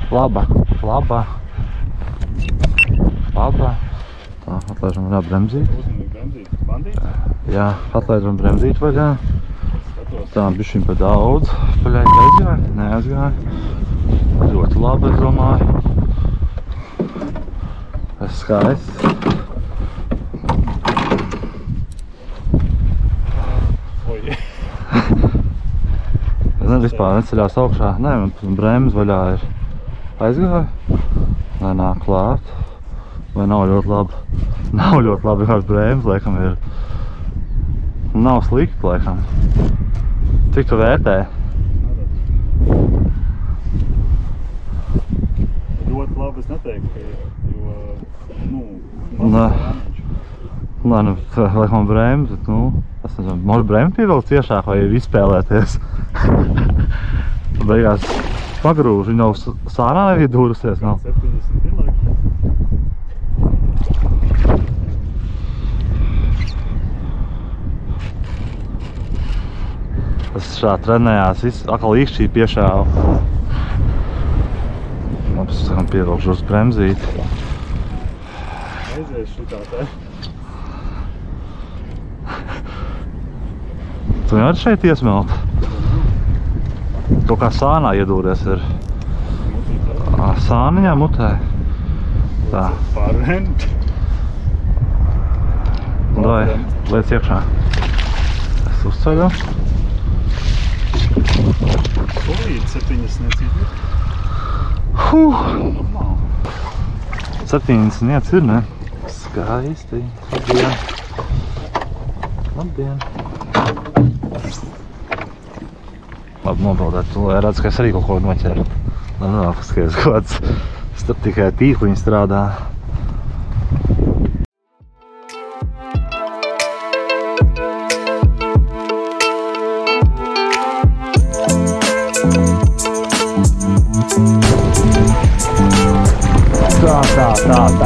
Laba. Tā, atlaižam vaļā bremzīt. Jā, atlaižam bremzīt vaļā. Tā, bišķiņ pa daudz. Paļaik aizgāja? Neaizgāja. Ļoti labi, es domāju. Es skaists. Es vispār neceļās augšā. Nē, man bremz vaļā ir. Aizgāja? Nē, nāk klāt. Vai nav ļoti labi? Nav ļoti labi, kāds bremz, laikam, ir. Nav slikti, laikam. Cik tu vērtē? Ļoti labi es neteiktu, jo, Nē, nu, laikam bremz, bet, es nezinu, možda bremz pievilkt ciešāk vai izspēlēties. Beigās pagrūž, viņa nav sānā neviedūrusies, nav? 70 ir laikam. Es šā trenējās, atkal īkšķī piešāvu. Labs, pievilkšu uz bremzīt. Aizies šitā te. Tu nevari šeit iesmelt? Kaut kā sānā iedūries ir. Sāniņā mutē. Tā. Pārvent. Vai, liec iekšā. Es uzceļu. Līdz 70 ir. Normāli. 70 ir, ne? Skaisti. Labdien. Labi nobaudēt, tu lai redz, ka es arī kaut ko noķeru. Lai paskaties, kaut kāds tikai tīkliņi strādā. Tā.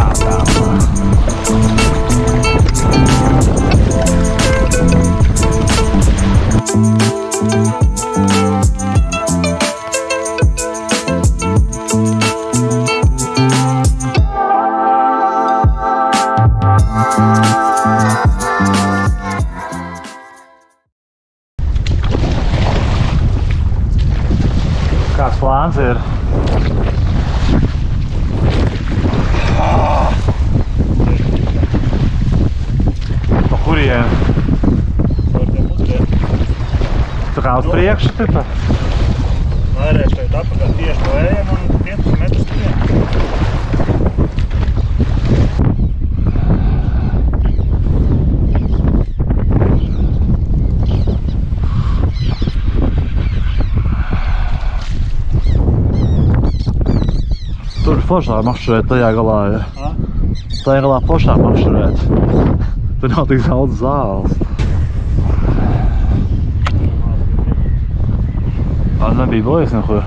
Kāds plāns ir? Pa kurien? Tu kā uz priekšu, tipa? Vairēs šeit apakā tieši pa ējam un 15 metrus tiem. Tur ir foršāk makšķurēt, tajā galā ir. Tajā galā foršāk makšķurēt. Tur nav tik daudz zāles. Nebija bojas nekur.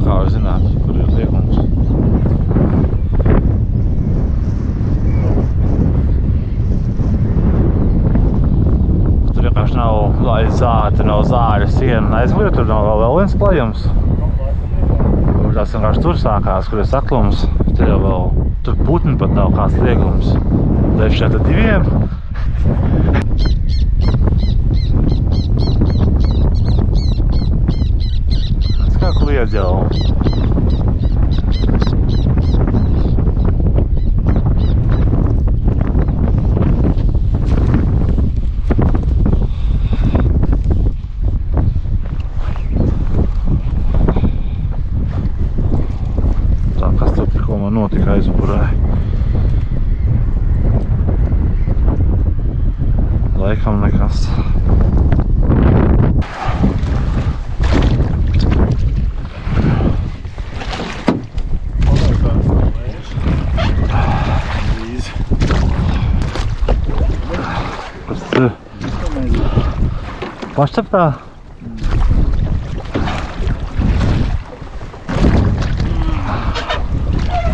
Kā var zināt, kur ir liekums. Tur vienkārši nav zāļa, nav zāļa siena. Aizmugurē tur nav vēl viens klajums. Tās vienkārši tur sākās, kur ir saklums. Tur jau vēl, tur putni pat nav kāds liegums. Tad šeit ar diviem. Tas kā kliedz jau. Notika aizmugurē. Laikam nekas. Kas tas ir? Pašceptā?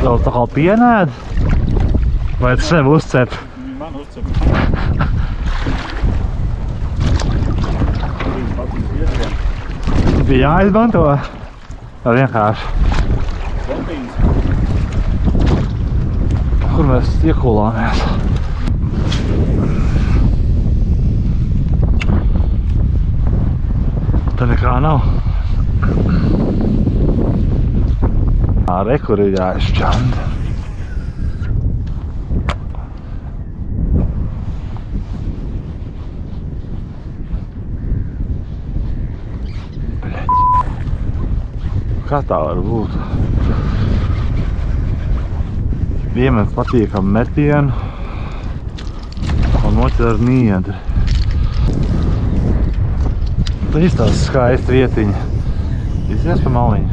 Vēl tā kā pienēd? Vai tu sev uzcep? Man uzcep. Bija jāizmanto? Vai vienkārši. Kompīns. Kur mēs iekulāmies? Te nekā nav. Re, kur ir jāizšķanda. Kā tā var būt? Viemens patīkam metienu un otrs ar niedri. Tā izstāsta skaista vietiņa. Izies pa maliņu.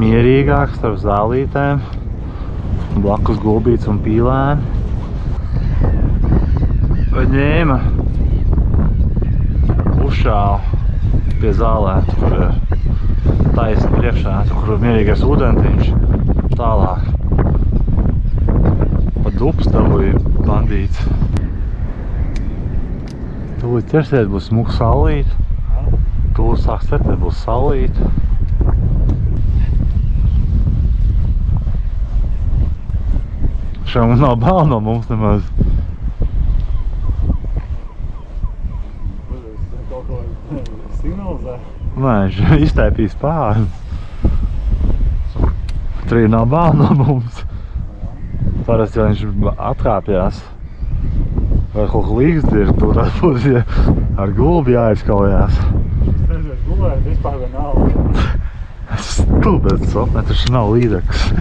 Mierīgāk starp zālītēm, blakus gulbīts un pīlēni. Vai ņēma uzšāva pie zālēm, kur ir taisni priekšā, kur ir mierīgais ūdentiņš, tālāk. Pa dubs dabūja bandīts. Tūlīt ķersiet būs smuka saulīt. Tūlīt sāks certēt būs saulīt. Šeit mums nav bail no mums nemaz. Kaut ko signalizē? Nē, viņš iztaipīs pāri. Tur nav bail no mums. Parasti, ja viņš atkāpjās vai kaut ko līgzdirkt, tur būs, ja ar gulbi jāizkaujās. Es nezinu, gulēt vispār vienalga. Stulbēts sopne, taču nav līdeklis.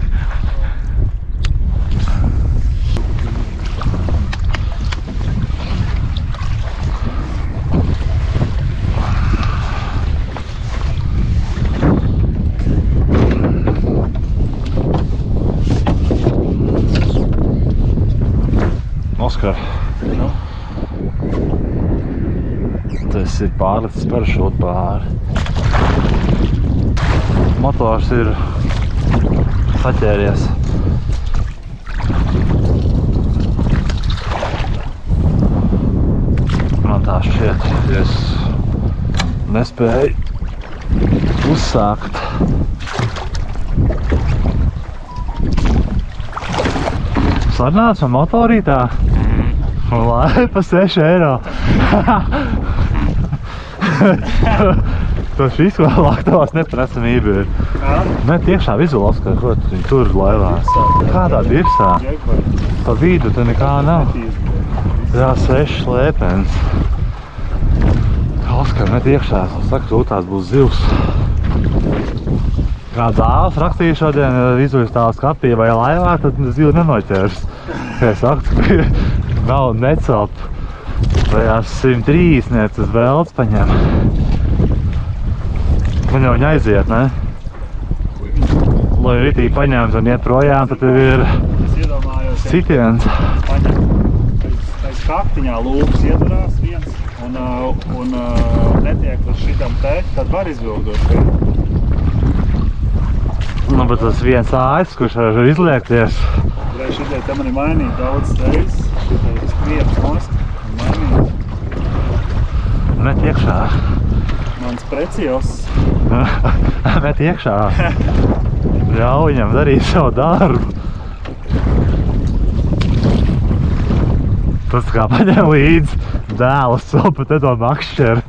Oskar, tas ir pārlicis parašūt pāri. Motors ir saķēries. Man tā šķiet, ja es nespēju uzsākt. Sarnāts man motorītā? Lai pa 6 eiro. Tas viss vēl laktavās neprasamība ir. Ne tiešām vizuāli, Oskar, ko viņi tur laivās. Kādā dirsā? Pa vidu te nekā nav. Jā, 6 lēpens. Oskar, met iekšā, saka, tūtās būs zivs. Kā dāvs rakstīja šodien, vizuļas tā skapīja vai laivā, tad zivu nenoķers. Es saku, nav necelt. Vajās 130 tas velts paņem. Man jau viņa aiziet, ne? Lai ritīgi paņemt un iet projām, tad tev ir sitiens. Aiz kaktiņā lūpas iedurās viens un netiek uz šitam te, tad var izvilgdot. Nu, bet tas viens āķis, kurš var izliekties. Šitie te man ir mainīt daudz reizes. Šitie ir skrieps nost un mainīt. Met iekšā. Mans precijos. Met iekšā. Ļauj viņam darīt savu darbu. Tas kā paņem līdz dēlu sopu, te to makšķeri.